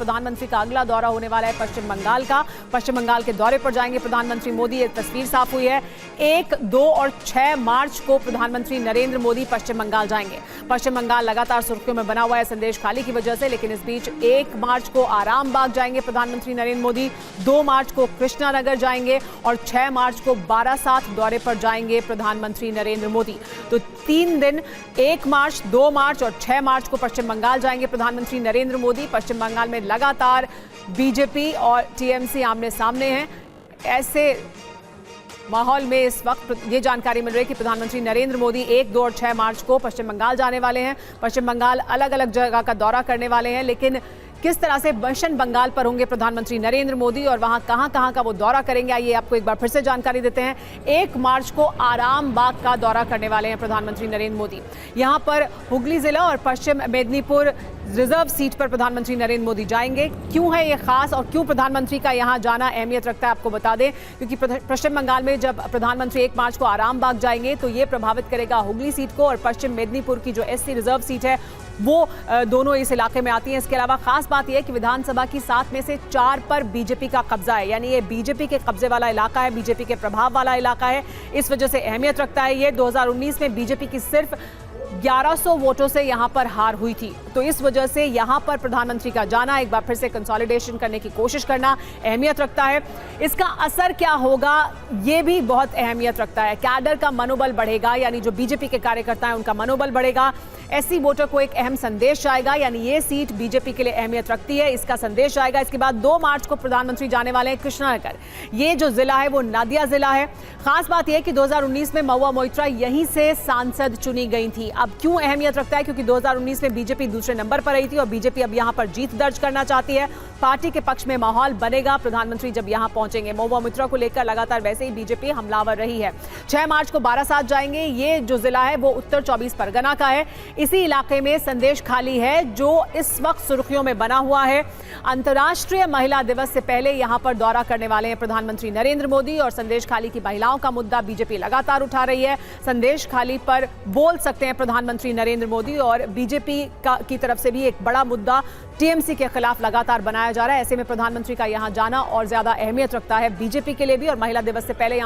प्रधानमंत्री का अगला दौरा होने वाला है पश्चिम बंगाल का। पश्चिम बंगाल के दौरे पर जाएंगे प्रधानमंत्री मोदी। एक तस्वीर साफ हुई है। 1, 2 और 6 मार्च को प्रधानमंत्री नरेंद्र मोदी पश्चिम बंगाल जाएंगे। पश्चिम बंगाल लगातार सुर्खियों में बना हुआ है संदेश खाली की वजह से, लेकिन इस बीच 1 मार्च को आरामबाग जाएंगे प्रधानमंत्री नरेंद्र मोदी, 2 मार्च को कृष्णानगर जाएंगे और 6 मार्च को बारासात दौरे पर जाएंगे प्रधानमंत्री नरेंद्र मोदी। तो 3 दिन 1 मार्च, 2 मार्च और 6 मार्च को पश्चिम बंगाल जाएंगे प्रधानमंत्री नरेंद्र मोदी। पश्चिम बंगाल में लगातार बीजेपी और टीएमसी आमने सामने हैं। ऐसे माहौल में इस वक्त ये जानकारी मिल रही है कि प्रधानमंत्री नरेंद्र मोदी 1, 2 और 6 मार्च को पश्चिम बंगाल जाने वाले हैं। पश्चिम बंगाल अलग अलग जगह का दौरा करने वाले हैं, लेकिन किस तरह से पश्चिम बंगाल पर होंगे प्रधानमंत्री नरेंद्र मोदी और वहां कहां का वो दौरा करेंगे, आइए आपको एक बार फिर से जानकारी देते हैं। 1 मार्च को आरामबाग का दौरा करने वाले हैं प्रधानमंत्री नरेंद्र मोदी। यहां पर हुगली जिला और पश्चिम मेदिनीपुर रिजर्व सीट पर प्रधानमंत्री नरेंद्र मोदी जाएंगे। क्यों है ये खास और क्यों प्रधानमंत्री का यहां जाना अहमियत रखता है, आपको बता दें, क्योंकि पश्चिम बंगाल में जब प्रधानमंत्री 1 मार्च को आरामबाग जाएंगे तो ये प्रभावित करेगा हुगली सीट को, और पश्चिम मेदिनीपुर की जो एससी रिजर्व सीट है वो दोनों इस इलाके में आती हैं। इसके अलावा खास बात यह है कि विधानसभा की 7 में से 4 पर बीजेपी का कब्जा है, यानी ये बीजेपी के कब्जे वाला इलाका है, बीजेपी के प्रभाव वाला इलाका है। इस वजह से अहमियत रखता है ये। 2019 में बीजेपी की सिर्फ 1100 वोटों से यहां पर हार हुई थी, तो इस वजह से यहां पर प्रधानमंत्री का जाना, एक बार फिर से कंसोलिडेशन करने की कोशिश करना अहमियत रखता है। इसका असर क्या होगा ये भी बहुत अहमियत रखता है। कैडर का मनोबल बढ़ेगा, यानी जो बीजेपी के कार्यकर्ता हैं उनका मनोबल बढ़ेगा। एससी वोटर को एक अहम संदेश जाएगा, यानी ये सीट बीजेपी के लिए अहमियत रखती है, इसका संदेश आएगा। इसके बाद 2 मार्च को प्रधानमंत्री जाने वाले हैं कृष्णानगर। ये जो जिला है वो नादिया जिला है। खास बात यह है कि 2019 में महुआ मोइत्रा यहीं से सांसद चुनी गई थी। अब क्यों अहमियत रखता है, क्योंकि 2019 में बीजेपी दूसरे नंबर पर रही थी और बीजेपी अब यहां पर जीत दर्ज करना चाहती है। पार्टी के पक्ष में माहौल बनेगा प्रधानमंत्री जब यहां पहुंचेंगे। महुआ मोइत्रा को लेकर लगातार वैसे ही बीजेपी हमलावर रही है। 6 मार्च को बारासात जाएंगे। ये जो जिला है वो उत्तर 24 परगना का है। इसी इलाके में संदेश खाली है जो इस वक्त सुर्खियों में बना हुआ है। अंतर्राष्ट्रीय महिला दिवस से पहले यहां पर दौरा करने वाले हैं प्रधानमंत्री नरेंद्र मोदी, और संदेश खाली की महिलाओं का मुद्दा बीजेपी लगातार उठा रही है। संदेश खाली पर बोल सकते हैं प्रधानमंत्री नरेंद्र मोदी, और बीजेपी की तरफ से भी एक बड़ा मुद्दा टीएमसी के खिलाफ लगातार बनाया जा रहा है। ऐसे में प्रधानमंत्री का यहां जाना और ज्यादा अहमियत रखता है बीजेपी के लिए भी, और महिला दिवस से पहले यहां